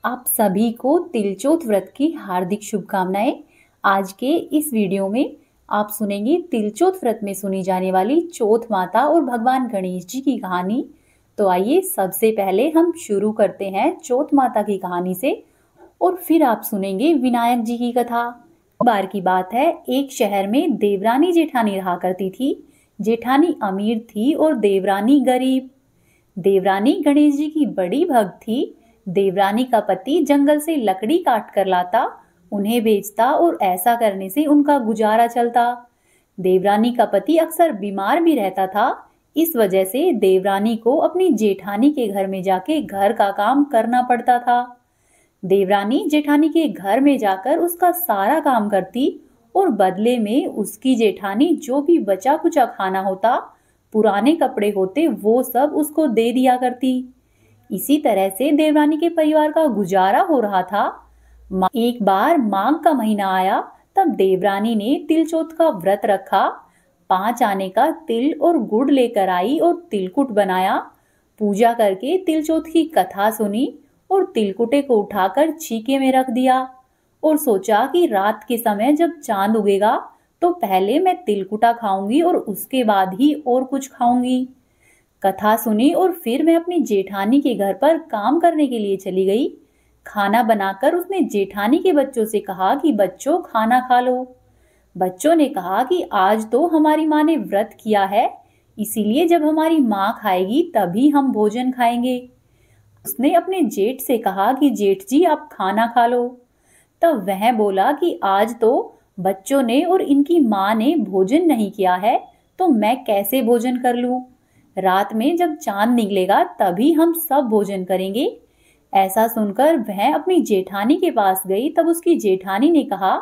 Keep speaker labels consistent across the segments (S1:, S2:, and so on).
S1: आप सभी को तिलचोत व्रत की हार्दिक शुभकामनाएं। आज के इस वीडियो में आप सुनेंगे तिलचोत व्रत में सुनी जाने वाली चौथ माता और भगवान गणेश जी की कहानी। तो आइए सबसे पहले हम शुरू करते हैं चौथ माता की कहानी से और फिर आप सुनेंगे विनायक जी की कथा। बार की बात है, एक शहर में देवरानी जेठानी रहा करती थी। जेठानी अमीर थी और देवरानी गरीब। देवरानी गणेश जी की बड़ी भक्त थी। देवरानी का पति जंगल से लकड़ी काट कर लाता, उन्हें बेचता और ऐसा करने से उनका गुजारा चलता। देवरानी का पति अक्सर बीमार भी रहता था। इस वजह से देवरानी को अपनी जेठानी के घर में जाके घर का काम करना पड़ता था। देवरानी जेठानी के घर में जाकर उसका सारा काम करती और बदले में उसकी जेठानी जो भी बचा कुचा खाना होता, पुराने कपड़े होते, वो सब उसको दे दिया करती। इसी तरह से देवरानी के परिवार का गुजारा हो रहा था। एक बार माघ का महीना आया, तब देवरानी ने तिलचोत का व्रत रखा। 5 आने का तिल और गुड़ लेकर आई और तिलकुट बनाया। पूजा करके तिलचोत की कथा सुनी और तिलकुटे को उठाकर छीके में रख दिया और सोचा कि रात के समय जब चांद उगेगा तो पहले मैं तिलकुटा खाऊंगी और उसके बाद ही और कुछ खाऊंगी। कथा सुनी और फिर मैं अपनी जेठानी के घर पर काम करने के लिए चली गई। खाना बनाकर उसने जेठानी के बच्चों से कहा कि बच्चों खाना खा लो। बच्चों ने कहा कि आज तो हमारी माँ ने व्रत किया है, इसीलिए जब हमारी माँ खाएगी तभी हम भोजन खाएंगे। उसने अपने जेठ से कहा कि जेठ जी आप खाना खा लो। तब वह बोला कि आज तो बच्चों ने और इनकी माँ ने भोजन नहीं किया है, तो मैं कैसे भोजन कर लूं? रात में जब चांद निकलेगा तभी हम सब भोजन करेंगे। ऐसा सुनकर वह अपनी जेठानी के पास गई। तब उसकी जेठानी ने कहा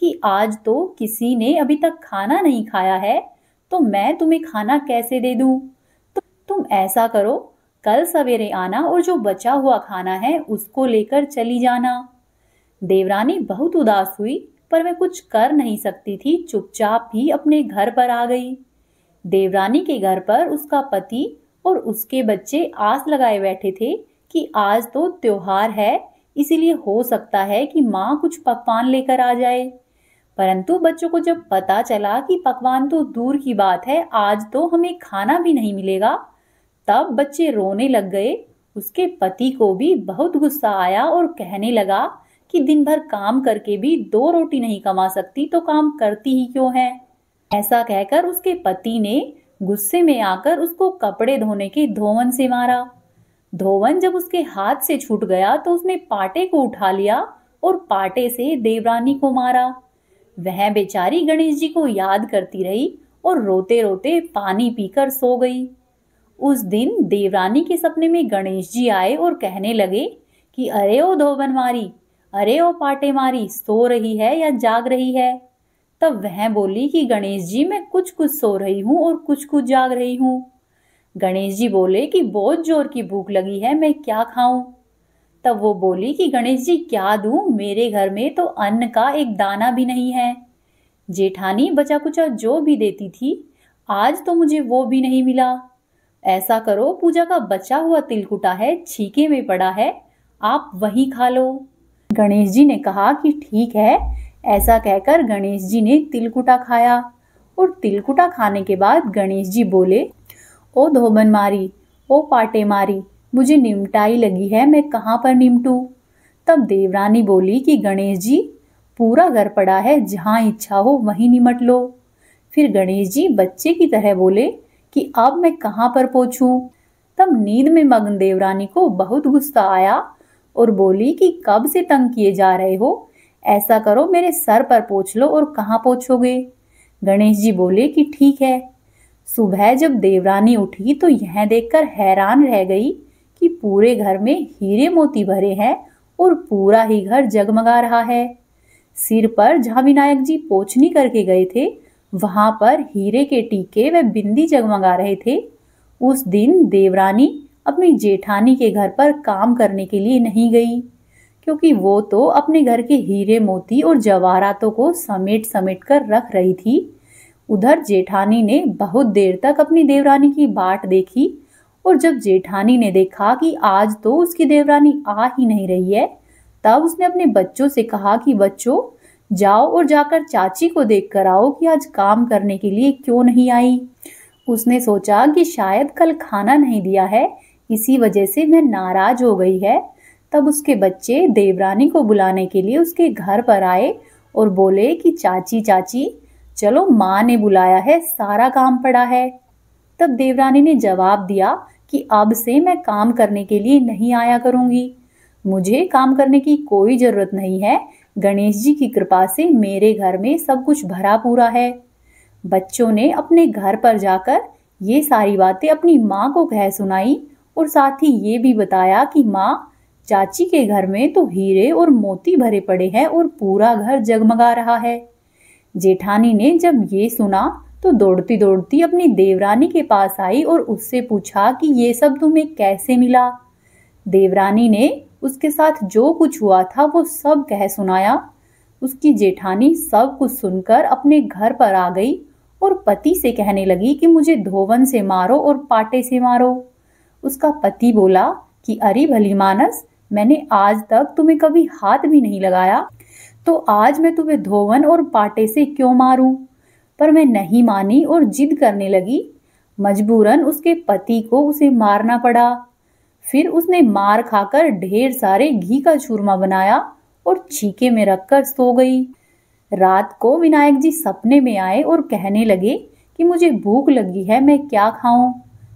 S1: कि आज तो किसी ने अभी तक खाना नहीं खाया है, तो मैं तुम्हें खाना कैसे दे दूं? तो तुम ऐसा करो, कल सवेरे आना और जो बचा हुआ खाना है उसको लेकर चली जाना। देवरानी बहुत उदास हुई, पर वह कुछ कर नहीं सकती थी। चुपचाप ही अपने घर पर आ गई। देवरानी के घर पर उसका पति और उसके बच्चे आस लगाए बैठे थे कि आज तो त्योहार है, इसीलिए हो सकता है कि माँ कुछ पकवान लेकर आ जाए। परंतु बच्चों को जब पता चला कि पकवान तो दूर की बात है, आज तो हमें खाना भी नहीं मिलेगा, तब बच्चे रोने लग गए। उसके पति को भी बहुत गुस्सा आया और कहने लगा कि दिन भर काम करके भी 2 रोटी नहीं कमा सकती तो काम करती ही क्यों है? ऐसा कहकर उसके पति ने गुस्से में आकर उसको कपड़े धोने के धोवन से मारा। धोवन जब उसके हाथ से छूट गया तो उसने पाटे को उठा लिया और पाटे से देवरानी को मारा। वह बेचारी गणेश जी को याद करती रही और रोते रोते पानी पीकर सो गई। उस दिन देवरानी के सपने में गणेश जी आए और कहने लगे कि अरे ओ धोबन मारी, अरे ओ पाटे मारी, सो रही है या जाग रही है? तब वह बोली कि गणेश जी मैं कुछ कुछ सो रही हूँ और कुछ कुछ जाग रही हूँ। गणेश जी बोले कि बहुत जोर की भूख लगी है, मैं क्या खाऊं? तब वो बोली कि गणेश जी क्या दूं, मेरे घर में तो अन्न का एक दाना भी नहीं है। जेठानी बचा कुचा जो भी देती थी, आज तो मुझे वो भी नहीं मिला। ऐसा करो, पूजा का बचा हुआ तिलकुटा है, छीके में पड़ा है, आप वही खा लो। गणेश जी ने कहा कि ठीक है। ऐसा कहकर गणेश जी ने तिलकुटा खाया और तिलकुटा खाने के बाद गणेश जी बोले, ओ धोबन मारी, ओ पाटे मारी, मुझे निमटाई लगी है, मैं कहाँ पर निमटूं? तब देवरानी बोली कि गणेश जी पूरा घर पड़ा है, जहाँ इच्छा हो वहीं निमट लो। फिर गणेश जी बच्चे की तरह बोले कि अब मैं कहाँ पर पहुंचूं? तब नींद में मग्न देवरानी को बहुत गुस्सा आया और बोली कि कब से तंग किए जा रहे हो, ऐसा करो मेरे सर पर पोंछ लो। और कहाँ पोंछोगे? गणेश जी बोले कि ठीक है। सुबह जब देवरानी उठी तो यह देखकर हैरान रह गई कि पूरे घर में हीरे मोती भरे हैं और पूरा ही घर जगमगा रहा है। सिर पर जहाँ विनायक जी पोंछनी करके गए थे, वहां पर हीरे के टीके व बिंदी जगमगा रहे थे। उस दिन देवरानी अपनी जेठानी के घर पर काम करने के लिए नहीं गई, क्योंकि वो तो अपने घर के हीरे मोती और जवाहरातों को समेट समेट कर रख रही थी। उधर जेठानी ने बहुत देर तक अपनी देवरानी की बाट देखी और जब जेठानी ने देखा कि आज तो उसकी देवरानी आ ही नहीं रही है, तब उसने अपने बच्चों से कहा कि बच्चों, जाओ और जाकर चाची को देख कर आओ कि आज काम करने के लिए क्यों नहीं आई। उसने सोचा कि शायद कल खाना नहीं दिया है, इसी वजह से वह नाराज हो गई है। तब उसके बच्चे देवरानी को बुलाने के लिए उसके घर पर आए और बोले कि चाची चाची, चलो माँ ने बुलाया है, सारा काम पड़ा है। तब देवरानी ने जवाब दिया कि अब से मैं काम करने के लिए नहीं आया करूंगी। मुझे काम करने की कोई जरूरत नहीं है। गणेश जी की कृपा से मेरे घर में सब कुछ भरा पूरा है। बच्चों ने अपने घर पर जाकर ये सारी बातें अपनी माँ को कह सुनाई और साथ ही ये भी बताया कि माँ, चाची के घर में तो हीरे और मोती भरे पड़े हैं और पूरा घर जगमगा रहा है। जेठानी ने जब ये सुना तो दौड़ती दौड़ती अपनी देवरानी के पास आई और उससे पूछा कि ये सब तुम्हें कैसे मिला। देवरानी ने उसके साथ जो कुछ हुआ था वो सब कह सुनाया। उसकी जेठानी सब कुछ सुनकर अपने घर पर आ गई और पति से कहने लगी कि मुझे धोवन से मारो और पाटे से मारो। उसका पति बोला कि अरे भली मानस, मैंने आज तक तुम्हें कभी हाथ भी नहीं लगाया, तो आज मैं तुम्हें धोवन और पाटे से क्यों मारूं? पर मैं नहीं मानी और जिद करने लगी। मजबूरन उसके पति को उसे मारना पड़ा। फिर उसने मार खाकर ढेर सारे घी का चूरमा बनाया और छीके में रखकर सो गई। रात को विनायक जी सपने में आए और कहने लगे कि मुझे भूख लगी है, मैं क्या खाऊं?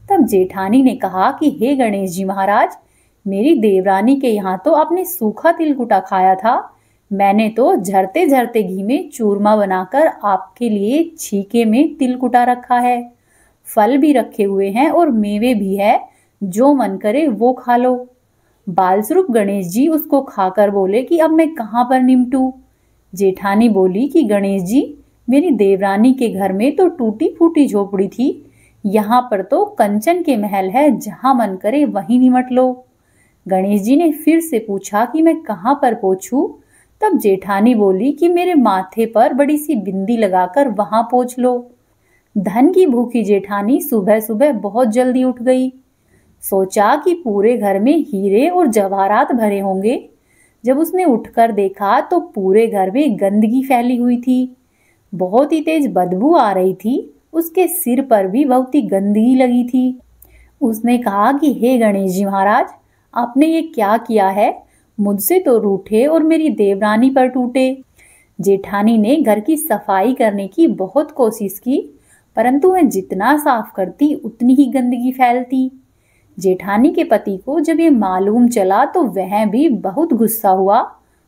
S1: तब जेठानी ने कहा कि हे गणेश जी महाराज, मेरी देवरानी के यहाँ तो आपने सूखा तिलकुटा खाया था। मैंने तो झरते झरते घी में चूरमा बनाकर आपके लिए छीके में तिलकुटा रखा है। फल भी रखे हुए हैं और मेवे भी है, जो मन करे वो खा लो। बालस्वरूप गणेश जी उसको खाकर बोले कि अब मैं कहाँ पर निमटूं? जेठानी बोली कि गणेश जी, मेरी देवरानी के घर में तो टूटी फूटी झोपड़ी थी, यहाँ पर तो कंचन के महल है, जहां मन करे वहीं निमट लो। गणेश जी ने फिर से पूछा कि मैं कहाँ पर पहुंचूं? तब जेठानी बोली कि मेरे माथे पर बड़ी सी बिंदी लगाकर वहां पहुंच लो। धन की भूखी जेठानी सुबह सुबह बहुत जल्दी उठ गई। सोचा कि पूरे घर में हीरे और जवाहरात भरे होंगे। जब उसने उठकर देखा तो पूरे घर में गंदगी फैली हुई थी, बहुत ही तेज बदबू आ रही थी। उसके सिर पर भी बहुत ही गंदगी लगी थी। उसने कहा कि हे गणेश जी महाराज, आपने ये क्या किया है? मुझसे तो रूठे और मेरी देवरानी पर टूटे। जेठानी ने घर की सफाई करने की बहुत कोशिश की, परंतु वह जितना साफ करती उतनी ही गंदगी फैलती। जेठानी के पति को जब ये मालूम चला तो वह भी बहुत गुस्सा हुआ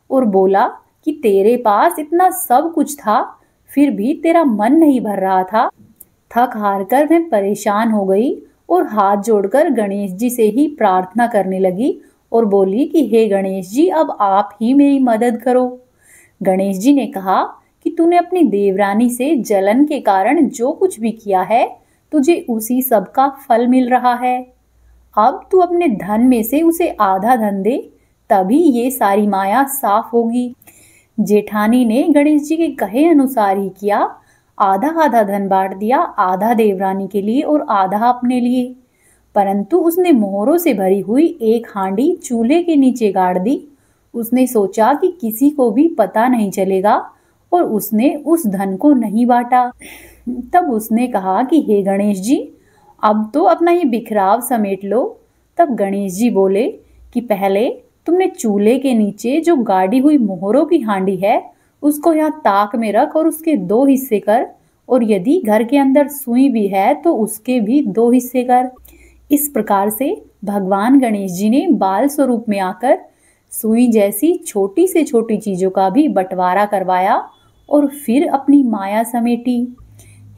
S1: और बोला कि तेरे पास इतना सब कुछ था, फिर भी तेरा मन नहीं भर रहा था। थक हार कर वह परेशान हो गई और हाथ जोड़कर गणेश जी से ही प्रार्थना करने लगी और बोली कि हे गणेश जी, अब आप ही मेरी मदद करो। गणेश जी ने कहा कि तूने अपनी देवरानी से जलन के कारण जो कुछ भी किया है, तुझे उसी सब का फल मिल रहा है। अब तू अपने धन में से उसे आधा धन दे, तभी ये सारी माया साफ होगी। जेठानी ने गणेश जी के कहे अनुसार ही किया। आधा आधा धन बांट दिया, आधा देवरानी के लिए और आधा अपने लिए। परंतु उसने मोहरों से भरी हुई एक हांडी चूल्हे के नीचे गाड़ दी। उसने सोचा कि किसी को भी पता नहीं चलेगा और उसने उस धन को नहीं बांटा। तब उसने कहा कि हे गणेश जी, अब तो अपना ये बिखराव समेट लो। तब गणेश जी बोले कि पहले तुमने चूल्हे के नीचे जो गाड़ी हुई मोहरों की हांडी है, उसको यहाँ ताक में रख और उसके 2 हिस्से कर, और यदि घर के अंदर सुई भी है तो उसके भी 2 हिस्से कर। इस प्रकार से भगवान गणेश जी ने बाल स्वरूप में आकर सुई जैसी छोटी से छोटी चीजों का भी बंटवारा करवाया और फिर अपनी माया समेटी।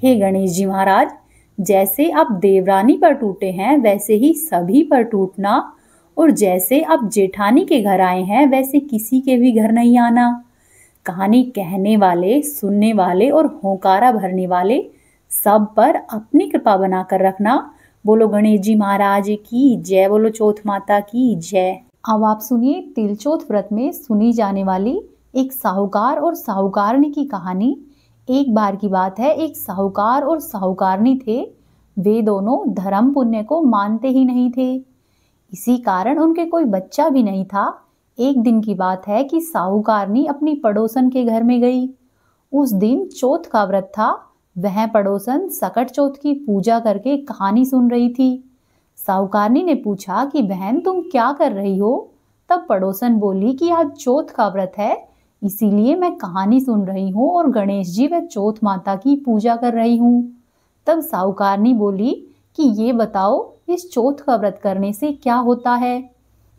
S1: हे गणेश जी महाराज, जैसे आप देवरानी पर टूटे हैं वैसे ही सभी पर टूटना, और जैसे आप जेठानी के घर आए हैं वैसे किसी के भी घर नहीं आना। कहानी कहने वाले, सुनने वाले और होकारा भरने वाले सब पर अपनी कृपा बनाकर रखना। बोलो गणेश जी महाराज की जय, बोलो चौथ माता की जय। अब आप सुनिए तिलचौथ व्रत में सुनी जाने वाली एक साहूकार और साहूकारनी की कहानी। एक बार की बात है, एक साहूकार और साहूकारनी थे। वे दोनों धर्म पुण्य को मानते ही नहीं थे। इसी कारण उनके कोई बच्चा भी नहीं था। एक दिन की बात है कि साहूकारनी अपनी पड़ोसन के घर में गई। उस दिन चौथ का व्रत था। वह पड़ोसन सकट चौथ की पूजा करके कहानी सुन रही थी। साहूकारनी ने पूछा कि बहन तुम क्या कर रही हो? तब पड़ोसन बोली कि आज चौथ का व्रत है, इसीलिए मैं कहानी सुन रही हूँ और गणेश जी व चौथ माता की पूजा कर रही हूँ। तब साहूकारनी बोली कि ये बताओ, इस चौथ का व्रत करने से क्या होता है?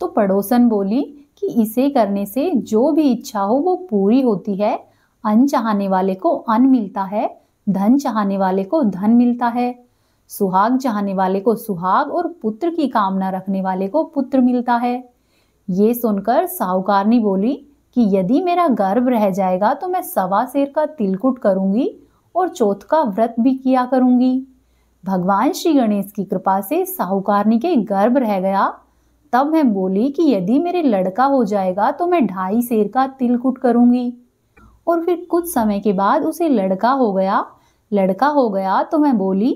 S1: तो पड़ोसन बोली कि इसे करने से जो भी इच्छा हो वो पूरी होती है। अन्न चाहने वाले को अन्न मिलता है, धन चाहने वाले को धन मिलता है, सुहाग चाहने वाले को सुहाग और पुत्र की कामना रखने वाले को पुत्र मिलता है। ये सुनकर साहूकारनी बोली कि यदि मेरा गर्भ रह जाएगा तो मैं 1.25 सेर का तिलकुट करूंगी और चौथ का व्रत भी किया करूंगी। भगवान श्री गणेश की कृपा से साहूकारनी के गर्भ रह गया। तब मैं बोली कि यदि मेरे लड़का हो जाएगा तो मैं 2.5 सेर का तिलकुट करूंगी। और फिर कुछ समय के बाद उसे लड़का हो गया। लड़का हो गया तो मैं बोली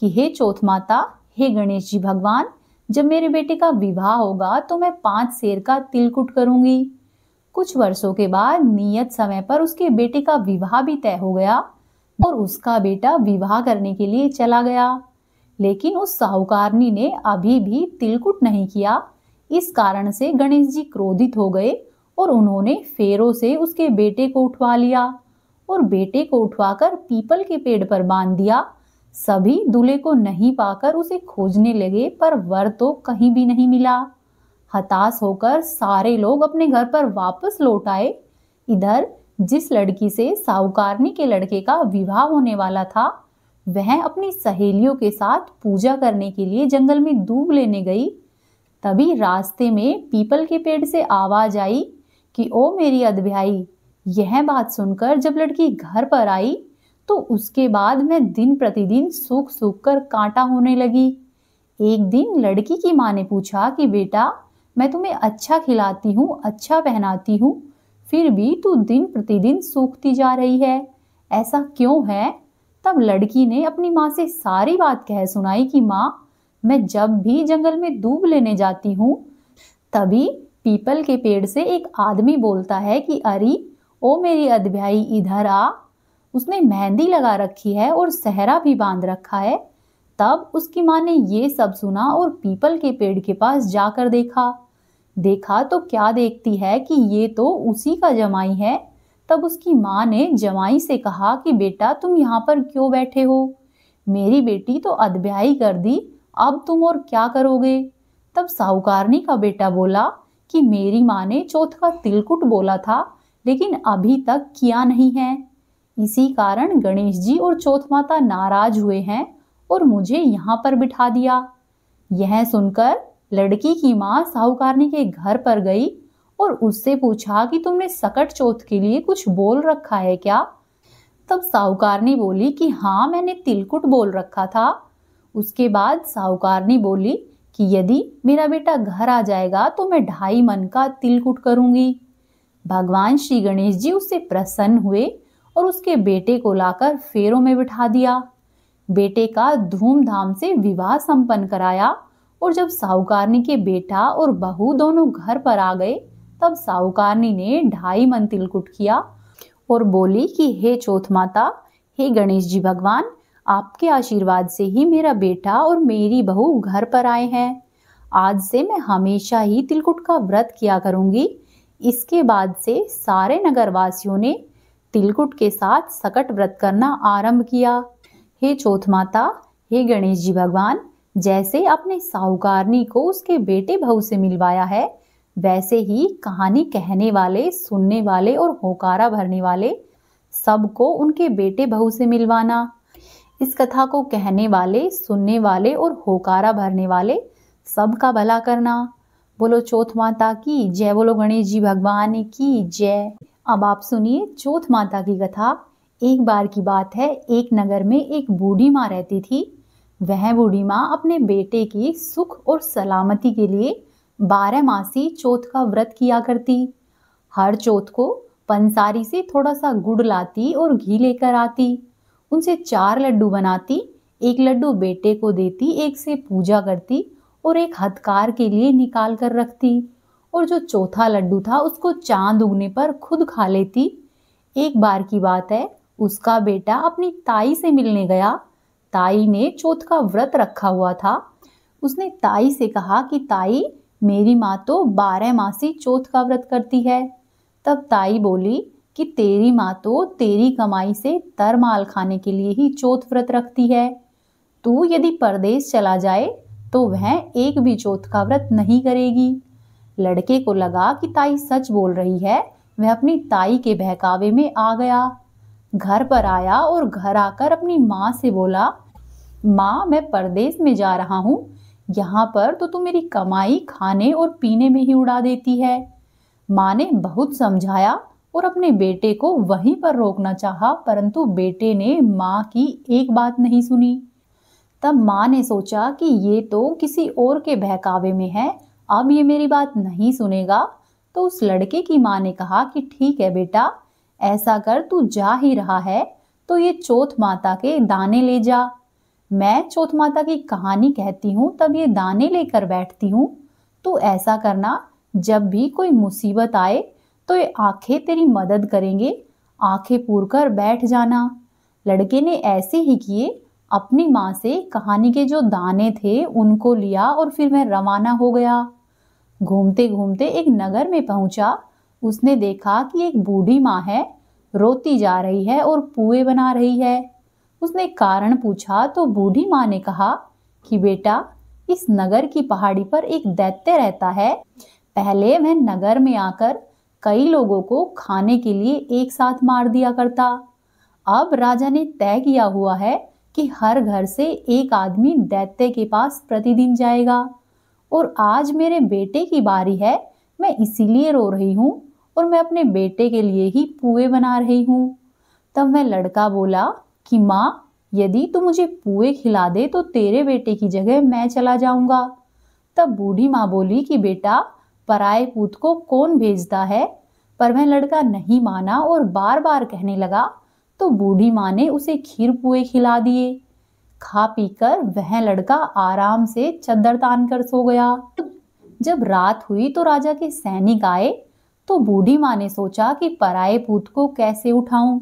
S1: कि हे चौथ माता, हे गणेश जी भगवान, जब मेरे बेटे का विवाह होगा तो मैं 5 सेर का तिलकुट करूंगी। कुछ वर्षों के बाद नियत समय पर उसके बेटे का विवाह भी तय हो गया और उसका बेटा विवाह करने के लिए चला गया। लेकिन उस साहूकारनी ने अभी भी तिलकुट नहीं किया। इस कारण से गणेश जी क्रोधित हो गए और उन्होंने फेरों से उसके बेटे को उठवा लिया और बेटे को उठवाकर पीपल के पेड़ पर बांध दिया। सभी दूल्हे को नहीं पाकर उसे खोजने लगे, पर वर तो कहीं भी नहीं मिला। हताश होकर सारे लोग अपने घर पर वापस लौट आए। इधर जिस लड़की से साहूकारनी के लड़के का विवाह होने वाला था, वह अपनी सहेलियों के साथ पूजा करने के लिए जंगल में दूब लेने गई। तभी रास्ते में पीपल के पेड़ से आवाज आई कि ओ मेरी अधब्याई। यह बात सुनकर जब लड़की घर पर आई तो उसके बाद मैं दिन प्रतिदिन सूख सूख कर कांटा होने लगी। एक दिन लड़की की माँ ने पूछा कि बेटा, मैं तुम्हें अच्छा खिलाती हूँ, अच्छा पहनाती हूँ, फिर भी तू दिन प्रतिदिन सूखती जा रही है, ऐसा क्यों है? तब लड़की ने अपनी माँ से सारी बात कह सुनाई कि माँ, मैं जब भी जंगल में दूब लेने जाती हूँ तभी पीपल के पेड़ से एक आदमी बोलता है कि अरे ओ मेरी अधब्याई, इधर आ। उसने मेहंदी लगा रखी है और सेहरा भी बांध रखा है। तब उसकी माँ ने ये सब सुना और पीपल के पेड़ के पास जाकर देखा तो क्या देखती है कि ये तो उसी का जमाई है। तब उसकी माँ ने जमाई से कहा कि बेटा, तुम यहाँ पर क्यों बैठे हो? मेरी बेटी तो अधब्याई कर दी, अब तुम और क्या करोगे? तब साहूकारनी का बेटा बोला कि मेरी माँ ने चौथ का तिलकुट बोला था, लेकिन अभी तक किया नहीं है। इसी कारण गणेश जी और चौथ माता नाराज हुए हैं और मुझे यहाँ पर बिठा दिया। यह सुनकर लड़की की माँ साहूकारनी के घर पर गई और उससे पूछा कि तुमने सकट चौथ के लिए कुछ बोल रखा है क्या? तब साहूकारनी बोली कि हाँ, मैंने तिलकुट बोल रखा था। उसके बाद साहूकारनी बोली कि यदि मेरा बेटा घर आ जाएगा तो मैं 2.5 मन का तिलकुट करूंगी। भगवान श्री गणेश जी उससे प्रसन्न हुए और उसके बेटे को लाकर फेरों में बिठा दिया। बेटे का धूमधाम से विवाह संपन्न कराया और जब साहूकारनी के बेटा और बहू दोनों घर पर आ गए, तब साहूकारनी ने 2.5 मन तिलकुट किया और बोली कि हे चौथ माता, हे गणेश जी भगवान, आपके आशीर्वाद से ही मेरा बेटा और मेरी बहू घर पर आए हैं। आज से मैं हमेशा ही तिलकुट का व्रत किया करूंगी। इसके बाद से सारे नगरवासियों ने तिलकुट के साथ सकट व्रत करना आरंभ किया। हे चौथ माता, हे गणेश जी भगवान, जैसे आपने साहूकारनी को उसके बेटे बहू से मिलवाया है, वैसे ही कहानी कहने वाले, सुनने वाले और होकारा भरने वाले सबको उनके बेटे बहू से मिलवाना। इस कथा को कहने वाले, सुनने वाले और होकारा भरने वाले सबका भला करना। बोलो चौथ माता की जय, बोलो गणेश जी भगवान की जय। अब आप सुनिए चौथ माता की कथा। एक बार की बात है, एक नगर में एक बूढ़ी माँ रहती थी। वह बूढ़ी माँ अपने बेटे की सुख और सलामती के लिए 12 मासी चौथ का व्रत किया करती। हर चौथ को पंसारी से थोड़ा सा गुड़ लाती और घी लेकर आती। उनसे 4 लड्डू बनाती, एक लड्डू बेटे को देती, एक से पूजा करती और एक हथकार के लिए निकाल कर रखती। और जो चौथा लड्डू था उसको चांद उगने पर खुद खा लेती। एक बार की बात है, उसका बेटा अपनी ताई से मिलने गया। ताई ने चौथ का व्रत रखा हुआ था। उसने ताई से कहा कि ताई, मेरी माँ तो 12 मासी चौथ का व्रत करती है। तब ताई बोली कि तेरी माँ तो तेरी कमाई से तरमाल खाने के लिए ही चौथ व्रत रखती है। तू यदि परदेश चला जाए तो वह एक भी चौथ का व्रत नहीं करेगी। लड़के को लगा कि ताई सच बोल रही है। वह अपनी ताई के बहकावे में आ गया। घर पर आया और घर आकर अपनी माँ से बोला, माँ, मैं परदेश में जा रहा हूँ। यहाँ पर तो तू मेरी कमाई खाने और पीने में ही उड़ा देती है। माँ ने बहुत समझाया और अपने बेटे को वहीं पर रोकना चाहा, परंतु बेटे ने माँ की एक बात नहीं सुनी। तब माँ ने सोचा कि ये तो किसी और के बहकावे में है, अब ये मेरी बात नहीं सुनेगा। तो उस लड़के की माँ ने कहा कि ठीक है बेटा, ऐसा कर, तू जा ही रहा है तो ये चौथ माता के दाने ले जा। मैं चौथ माता की कहानी कहती हूँ तब ये दाने लेकर बैठती हूँ। तो ऐसा करना, जब भी कोई मुसीबत आए तो ये आंखें तेरी मदद करेंगे, आंखें पूर कर बैठ जाना। लड़के ने ऐसे ही किए। अपनी माँ से कहानी के जो दाने थे उनको लिया और फिर वह रवाना हो गया। घूमते घूमते एक नगर में पहुंचा। उसने देखा कि एक बूढ़ी माँ है, रोती जा रही है और पुए बना रही है। उसने कारण पूछा तो बूढ़ी माँ ने कहा कि बेटा, इस नगर की पहाड़ी पर एक दैत्य रहता है। पहले वह नगर में आकर कई लोगों को खाने के लिए एक साथ मार दिया करता। अब राजा ने तय किया हुआ है कि हर घर से एक आदमी दैत्य के पास प्रतिदिन जाएगा। और आज मेरे बेटे की बारी है, मैं इसीलिए रो रही हूँ और मैं अपने बेटे के लिए ही पुए बना रही हूँ। तब वह लड़का बोला कि माँ, यदि तू मुझे पुए खिला दे तो तेरे बेटे की जगह मैं चला जाऊंगा। तब बूढ़ी माँ बोली कि बेटा, पराए पूत को कौन भेजता है। पर वह लड़का नहीं माना और बार बार कहने लगा। तो बूढ़ी माँ ने उसे खीर पुए खिला दिए। खा पीकर वह लड़का आराम से चद्दर तान कर सो गया। जब रात हुई तो राजा के सैनिक आए। तो बूढ़ी माँ ने सोचा कि पराए पूत को कैसे उठाऊं।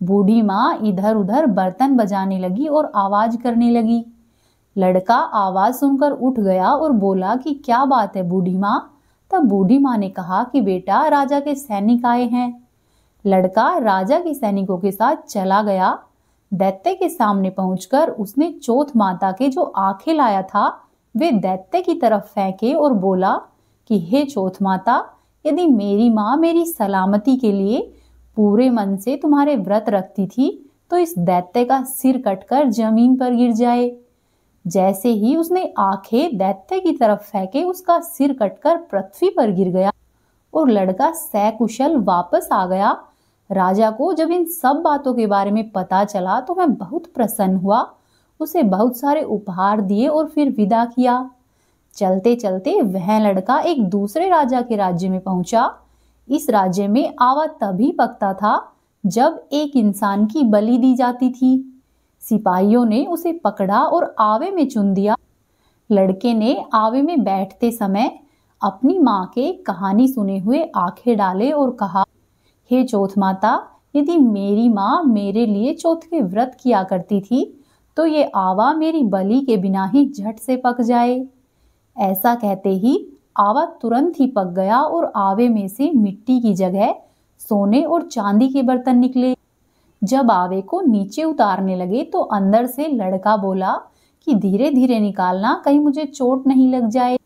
S1: बूढ़ी माँ इधर उधर बर्तन बजाने लगी और आवाज करने लगी। लड़का आवाज सुनकर उठ गया और बोला कि क्या बात है बूढ़ी माँ। तब बूढ़ी माँ ने कहा कि बेटा, राजा के सैनिक आए हैं। लड़का राजा के सैनिकों के साथ चला गया। दैत्य के सामने पहुंचकर उसने चौथ माता के जो आंखें लाया था वे दैत्य की तरफ फेंके और बोला कि हे चौथ माता, यदि मेरी माँ मेरी सलामती के लिए पूरे मन से तुम्हारे व्रत रखती थी तो इस दैत्य का सिर कटकर जमीन पर गिर जाए। जैसे ही उसने आंखें दैत्य की तरफ फेंके, उसका सिर कटकर पृथ्वी पर गिर गया और लड़का सकुशल वापस आ गया। राजा को जब इन सब बातों के बारे में पता चला तो वह बहुत प्रसन्न हुआ। उसे बहुत सारे उपहार दिए और फिर विदा किया। चलते चलते वह लड़का एक दूसरे राजा के राज्य में पहुंचा। इस राज्य में आवा तभी पकता था जब एक इंसान की बलि दी जाती थी। सिपाहियों ने उसे पकड़ा और आवे में चुन दिया। लड़के ने आवे में बैठते समय अपनी माँ के कहानी सुने हुए आंखें डाले और कहा, हे चौथ माता, यदि मेरी माँ मेरे लिए चौथ के व्रत किया करती थी तो ये आवा मेरी बलि के बिना ही झट से पक जाए। ऐसा कहते ही आवा तुरंत ही पक गया और आवे में से मिट्टी की जगह सोने और चांदी के बर्तन निकले। जब आवे को नीचे उतारने लगे तो अंदर से लड़का बोला कि धीरे धीरे निकालना, कहीं मुझे चोट नहीं लग जाए।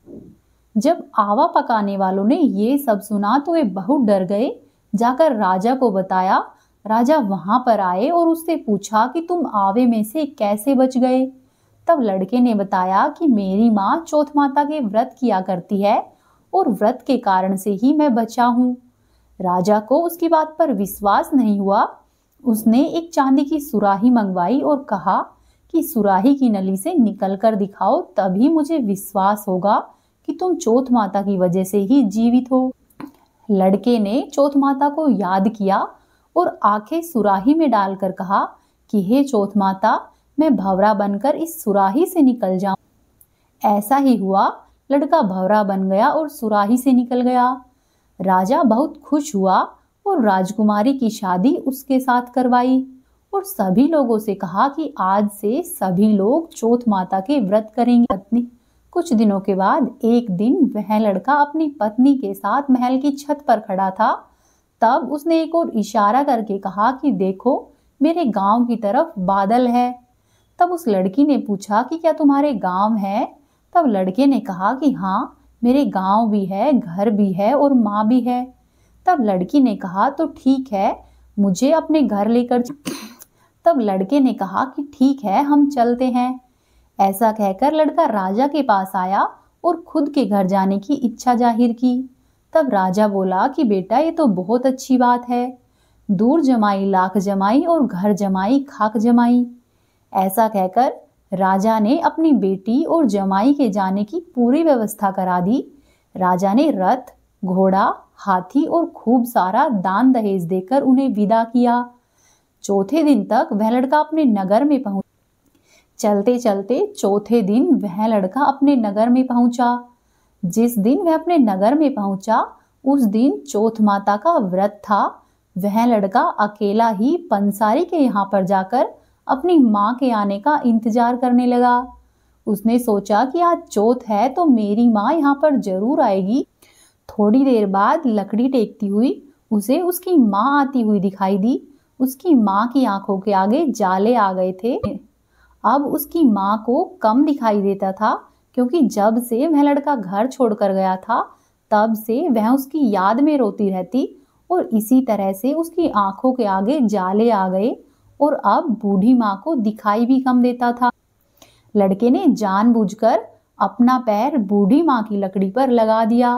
S1: जब आवा पकाने वालों ने ये सब सुना तो वे बहुत डर गए। जाकर राजा को बताया। राजा वहां पर आए और उससे पूछा कि तुम आवे में से कैसे बच गए। तब लड़के ने बताया कि मेरी माँ चौथ माता के व्रत किया करती है और व्रत के कारण से ही मैं बचा हूँ। राजा को उसकी बात पर विश्वास नहीं हुआ। उसने एक चांदी की सुराही मंगवाई और कहा कि सुराही की नली से निकल कर दिखाओ, तभी मुझे विश्वास होगा कि तुम चौथ माता की वजह से ही जीवित हो। लड़के ने चौथ माता को याद किया और आंखें सुराही में डालकर कहा कि हे चौथ माता, मैं भंवरा बनकर इस सुराही से निकल जाऊं। ऐसा ही हुआ। लड़का भंवरा बन गया और सुराही से निकल गया। राजा बहुत खुश हुआ और राजकुमारी की शादी उसके साथ करवाई और सभी लोगों से कहा कि आज से सभी लोग चौथ माता के व्रत करेंगे। पत्नी कुछ दिनों के बाद एक दिन वह लड़का अपनी पत्नी के साथ महल की छत पर खड़ा था। तब उसने एक और इशारा करके कहा कि देखो, मेरे गांव की तरफ बादल है। तब उस लड़की ने पूछा कि क्या तुम्हारे गांव है? तब लड़के ने कहा कि हाँ, मेरे गांव भी है, घर भी है और माँ भी है। तब लड़की ने कहा तो ठीक है, मुझे अपने घर लेकर। तब लड़के ने कहा कि ठीक है, हम चलते हैं। ऐसा कहकर लड़का राजा के पास आया और खुद के घर जाने की इच्छा जाहिर की। तब राजा बोला कि बेटा, ये तो बहुत अच्छी बात है। दूर जमाई लाख जमाई और घर जमाई खाक जमाई। ऐसा कहकर राजा ने अपनी बेटी और जमाई के जाने की पूरी व्यवस्था करा दी। राजा ने रथ, घोड़ा, हाथी और खूब सारा दान दहेज देकर उन्हें विदा किया। चौथे दिन तक वह लड़का अपने नगर में पहुंचा। चलते चलते चौथे दिन वह लड़का अपने नगर में पहुंचा। जिस दिन वह अपने नगर में पहुंचा उस दिन चौथ माता का व्रत था। वह लड़का अकेला ही पंसारी के यहाँ पर जाकर अपनी माँ के आने का इंतजार करने लगा। उसने सोचा कि आज चौथ है तो मेरी माँ यहाँ पर जरूर आएगी। थोड़ी देर बाद लकड़ी टेकती हुई उसे उसकी माँ आती हुई दिखाई दी। उसकी माँ की आंखों के आगे जाले आ गए थे। अब उसकी माँ को कम दिखाई देता था, क्योंकि जब से वह लड़का घर छोड़कर गया था तब से वह उसकी याद में रोती रहती और इसी तरह से उसकी आंखों के आगे जाले आ गए और अब बूढ़ी माँ को दिखाई भी कम देता था। लड़के ने जानबूझकर अपना पैर बूढ़ी माँ की लकड़ी पर लगा दिया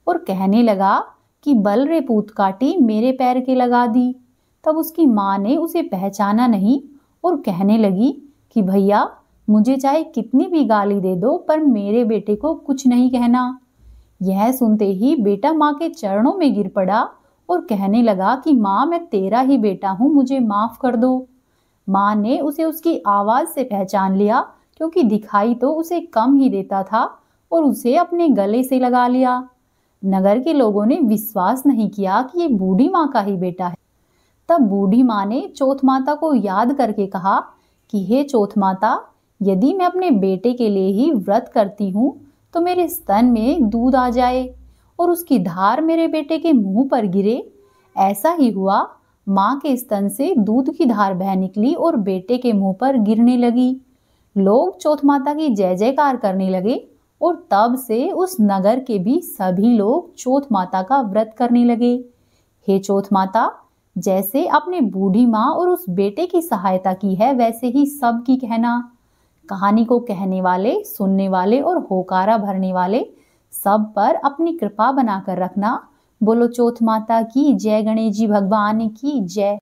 S1: और कहने लगा कि बल रे पूत काटी, मेरे पैर के लगा दी। तब उसकी माँ ने उसे पहचाना नहीं और कहने लगी कि भैया, मुझे चाहे कितनी भी गाली दे दो पर मेरे बेटे को कुछ नहीं कहना। यह सुनते ही बेटा माँ के चरणों में गिर पड़ा और कहने लगा कि माँ, मैं तेरा ही बेटा हूँ, मुझे माफ कर दो। माँ ने उसे उसकी आवाज से पहचान लिया, क्योंकि दिखाई तो उसे कम ही देता था, और उसे अपने गले से लगा लिया। नगर के लोगों ने विश्वास नहीं किया कि ये बूढ़ी माँ का ही बेटा है। तब बूढ़ी माँ ने चौथ माता को याद करके कहा कि हे चौथ माता, यदि मैं अपने बेटे के लिए ही व्रत करती हूँ तो मेरे स्तन में दूध आ जाए और उसकी धार मेरे बेटे के मुंह पर गिरे। ऐसा ही हुआ। माँ के स्तन से दूध की धार बह निकली और बेटे के मुंह पर गिरने लगी। लोग चौथ माता की जय जयकार करने लगे और तब से उस नगर के भी सभी लोग चौथ माता का व्रत करने लगे। हे चौथ माता, जैसे आपने बूढ़ी माँ और उस बेटे की सहायता की है, वैसे ही सबकी कहना। कहानी को कहने वाले, सुनने वाले और होकारा भरने वाले सब पर अपनी कृपा बनाकर रखना। बोलो चौथ माता की जय, गणेश जी भगवान की जय।